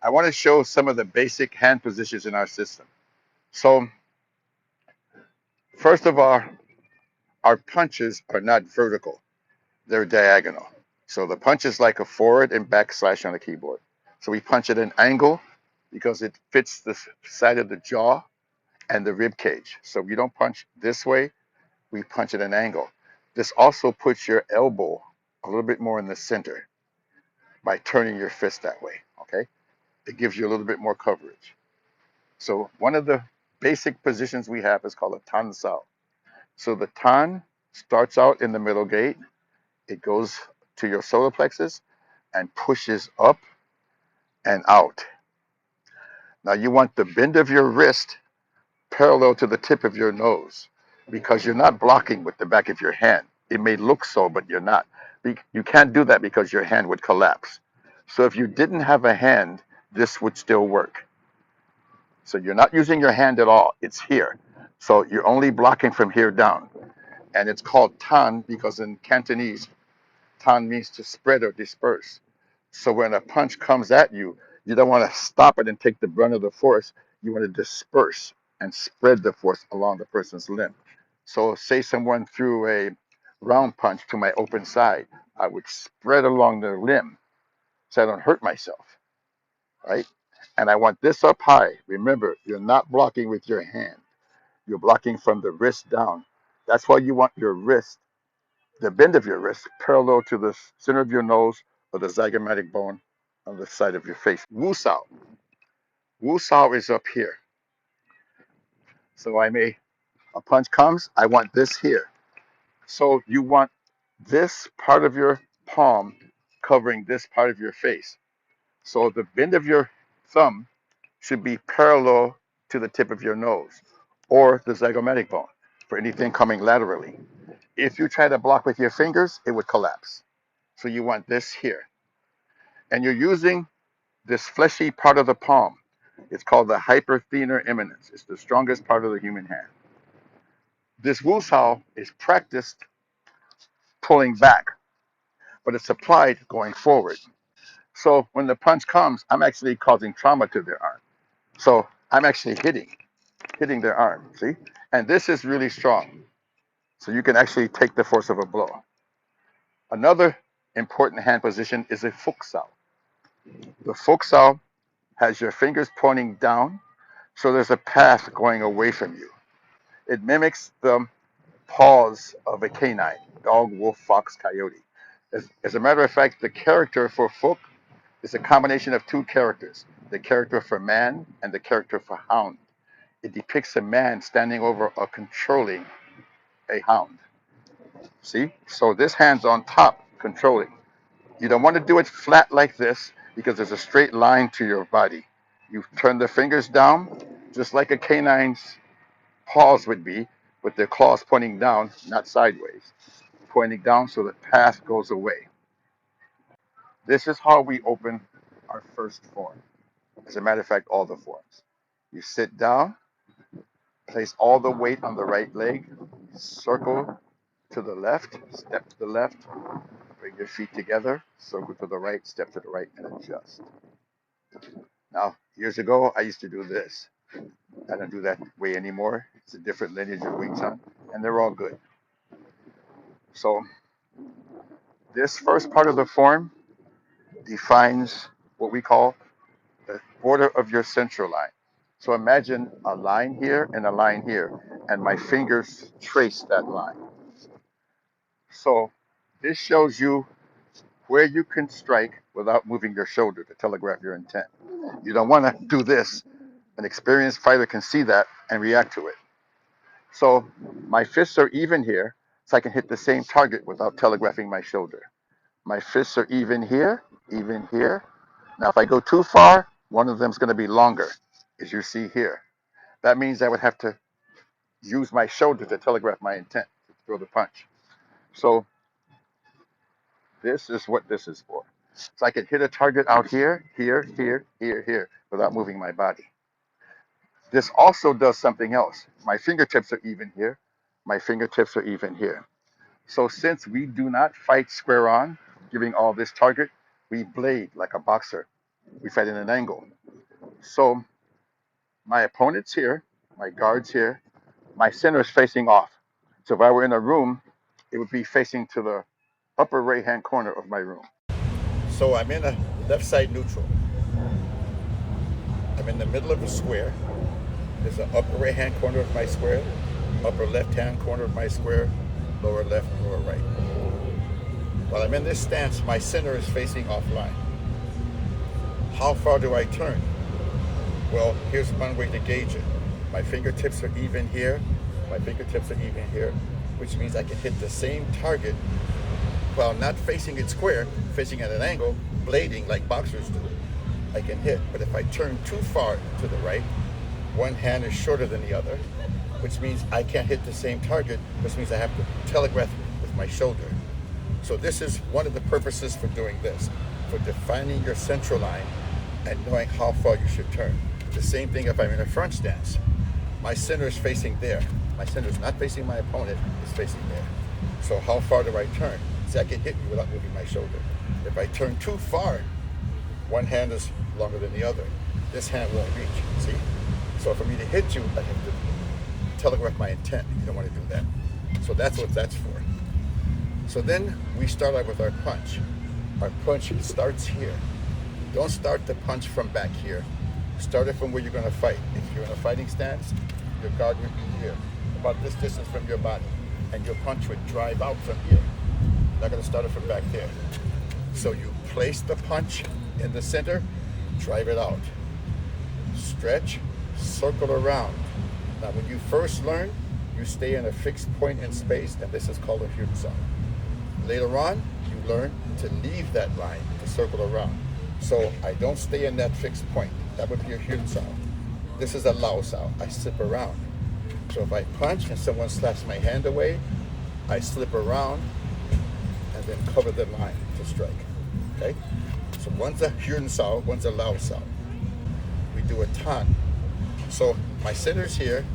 I want to show some of the basic hand positions in our system. So, first of all, our punches are not vertical, they're diagonal. So the punch is like a forward and back slash on a keyboard. So we punch at an angle because it fits the side of the jaw and the rib cage. So we don't punch this way, we punch at an angle. This also puts your elbow a little bit more in the center by turning your fist that way, okay? It gives you a little bit more coverage. So one of the basic positions we have is called a Tan Sao. So the Tan starts out in the middle gate, it goes to your solar plexus and pushes up and out. Now you want the bend of your wrist parallel to the tip of your nose because you're not blocking with the back of your hand. It may look so, but you're not. You can't do that because your hand would collapse. So if you didn't have a hand, this would still work. So you're not using your hand at all. It's here. So you're only blocking from here down. And it's called tan because in Cantonese, tan means to spread or disperse. So when a punch comes at you, you don't want to stop it and take the brunt of the force. You want to disperse and spread the force along the person's limb. So say someone threw a round punch to my open side, I would spread along the limb so I don't hurt myself, right? And I want this up high. Remember, you're not blocking with your hand. You're blocking from the wrist down. That's why you want your wrist, the bend of your wrist, parallel to the center of your nose or the zygomatic bone on the side of your face. Wu Sao. Wu Sao is up here. So a punch comes, I want this here. So you want this part of your palm covering this part of your face. So the bend of your thumb should be parallel to the tip of your nose or the zygomatic bone for anything coming laterally. If you try to block with your fingers, it would collapse. So you want this here. And you're using this fleshy part of the palm. It's called the hyperthenar eminence. It's the strongest part of the human hand. This Wu Sao is practiced pulling back, but it's applied going forward. So when the punch comes, I'm actually causing trauma to their arm. So I'm actually hitting their arm, see? And this is really strong. So you can actually take the force of a blow. Another important hand position is a Fuk Sao. The Fuk Sao has your fingers pointing down, so there's a path going away from you. It mimics the paws of a canine, dog, wolf, fox, coyote. As a matter of fact, the character for Fuk is a combination of two characters, the character for man and the character for hound. It depicts a man standing over or controlling a hound. See? So this hand's on top, controlling. You don't want to do it flat like this because there's a straight line to your body. You turn the fingers down, just like a canine's paws would be, with their claws pointing down, not sideways, pointing down so the path goes away. This is how we open our first form. As a matter of fact, all the forms. You sit down, place all the weight on the right leg, circle to the left, step to the left, bring your feet together, circle to the right, step to the right, and adjust. Now, years ago, I used to do this. I don't do that way anymore. It's a different lineage of Wing Chun, and they're all good. So, this first part of the form defines what we call the border of your central line. So imagine a line here and a line here, and my fingers trace that line. So this shows you where you can strike without moving your shoulder to telegraph your intent. You don't want to do this. An experienced fighter can see that and react to it. So my fists are even here, so I can hit the same target without telegraphing my shoulder. My fists are even here, even here. Now, if I go too far, one of them is going to be longer, as you see here. That means I would have to use my shoulder to telegraph my intent to throw the punch. So this is what this is for. So I could hit a target out here, here, here, here, here, without moving my body. This also does something else. My fingertips are even here. My fingertips are even here. So since we do not fight square on, giving all this target, we blade like a boxer. We fight in an angle. So my opponent's here, my guard's here, my center is facing off. So if I were in a room, it would be facing to the upper right hand corner of my room. So I'm in a left side neutral. I'm in the middle of a square. There's an upper right hand corner of my square, upper left hand corner of my square, lower left, lower right. While I'm in this stance, my center is facing offline. How far do I turn? Well, here's one way to gauge it. My fingertips are even here, my fingertips are even here, which means I can hit the same target while not facing it square, facing at an angle, blading like boxers do. I can hit, but if I turn too far to the right, one hand is shorter than the other, which means I can't hit the same target, which means I have to telegraph with my shoulder. So this is one of the purposes for doing this, for defining your central line and knowing how far you should turn. The same thing if I'm in a front stance. My center is facing there. My center is not facing my opponent, it's facing there. So how far do I turn? See, I can hit you without moving my shoulder. If I turn too far, one hand is longer than the other. This hand won't reach, see? So for me to hit you, I have to telegraph my intent. You don't want to do that. So that's what that's for. So then we start out with our punch. Our punch starts here. Don't start the punch from back here. Start it from where you're going to fight. If you're in a fighting stance, your guard would be here, about this distance from your body, and your punch would drive out from here. You're not going to start it from back there. So you place the punch in the center, drive it out. Stretch, circle around. Now when you first learn, you stay in a fixed point in space, and this is called a Hyun Sao. Later on, you learn to leave that line, to circle around. So I don't stay in that fixed point. That would be a Hyun Sao. This is a Lao Sao. I slip around. So if I punch and someone slaps my hand away, I slip around and then cover the line to strike. Okay? So one's a Hyun Sao, one's a Lao Sao. We do a Tan. So my center's here,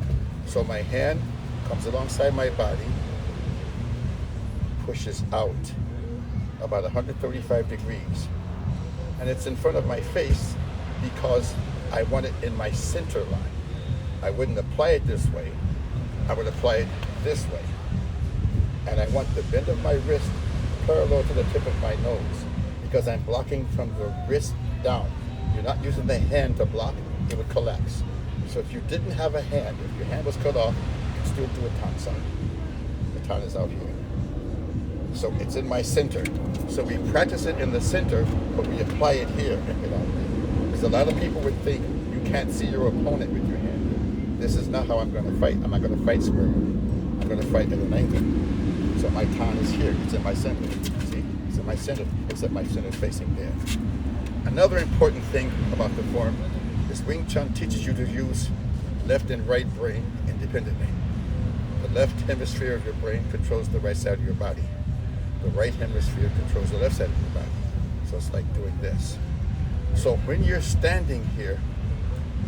so my hand comes alongside my body, pushes out about 135 degrees. And it's in front of my face because I want it in my center line. I wouldn't apply it this way. I would apply it this way. And I want the bend of my wrist parallel to the tip of my nose because I'm blocking from the wrist down. You're not using the hand to block, it would collapse. So if you didn't have a hand, if your hand was cut off, you could still do a Tan Sao. The Tan is out here. So it's in my center. So we practice it in the center, but we apply it here and get out there. Because a lot of people would think you can't see your opponent with your hand. This is not how I'm going to fight. I'm not going to fight square. I'm going to fight at an angle. So my Tan is here. It's in my center. See? It's in my center, except my center is facing there. Another important thing about the form is Wing Chun teaches you to use left and right brain independently. The left hemisphere of your brain controls the right side of your body. The right hemisphere controls the left side of your body. So it's like doing this. So when you're standing here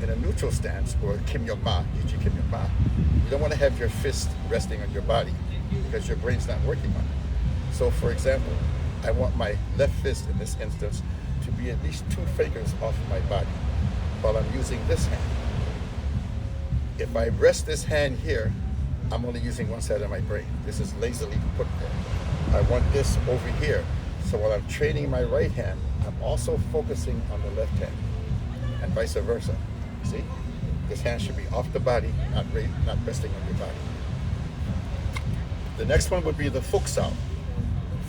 in a neutral stance, or Kim Yong Ma, Yichi Kim Yong Ma, you don't want to have your fist resting on your body because your brain's not working on it. So for example, I want my left fist in this instance to be at least 2 fingers off my body while I'm using this hand. If I rest this hand here, I'm only using one side of my brain. This is lazily put there. I want this over here. So while I'm training my right hand, I'm also focusing on the left hand, and vice versa. See? This hand should be off the body, not resting on your body. The next one would be the Fuk Sao.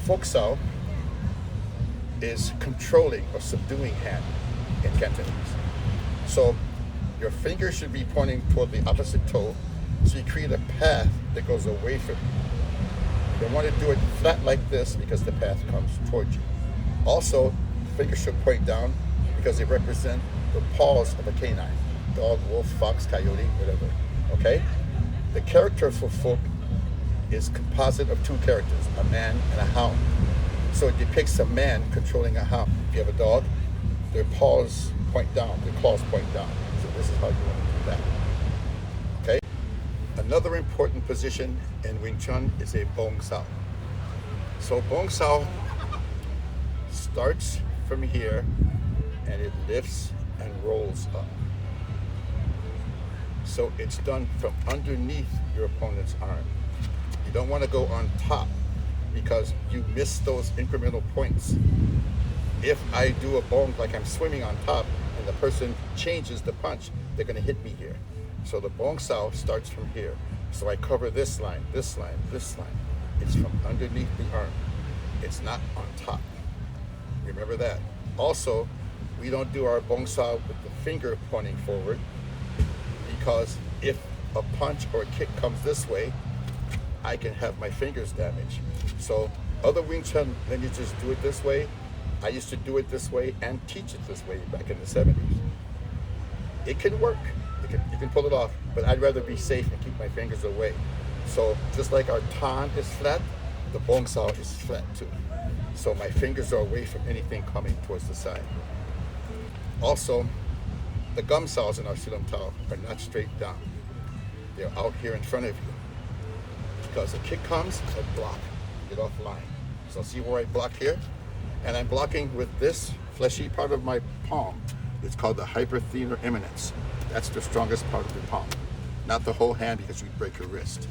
Fuk Sao is controlling or subduing hand in Cantonese. So your finger should be pointing toward the opposite toe, so you create a path that goes away from you. You don't want to do it flat like this because the path comes towards you. Also, fingers should point down because they represent the paws of a canine. Dog, wolf, fox, coyote, whatever. Okay? The character for Fuk is composite of 2 characters, a man and a hound. So it depicts a man controlling a hound. If you have a dog, their paws point down, their claws point down. So this is how you want to do that. Okay? Another important position in Wing Chun is a Bong Sao. So Bong Sao starts from here and it lifts and rolls up. So it's done from underneath your opponent's arm. You don't want to go on top because you miss those incremental points. If I do a bong like I'm swimming on top and the person changes the punch, they're going to hit me here. So the Bong Sao starts from here. So I cover this line, this line, this line. It's from underneath the arm. It's not on top. Remember that. Also, we don't do our Bong Sao with the finger pointing forward because if a punch or a kick comes this way, I can have my fingers damaged. So other Wing Chun lineages do it this way. I used to do it this way and teach it this way back in the 70s. It can work. You can pull it off, but I'd rather be safe and keep my fingers away. So just like our tan is flat, the Bong Sao is flat too. So my fingers are away from anything coming towards the side. Also, the gum saws in our Silam Tao are not straight down. They're out here in front of you. Because a kick comes, I block, get off line. So see where I block here? And I'm blocking with this fleshy part of my palm. It's called the hyperthenar eminence. That's the strongest part of your palm. Not the whole hand because you'd break your wrist.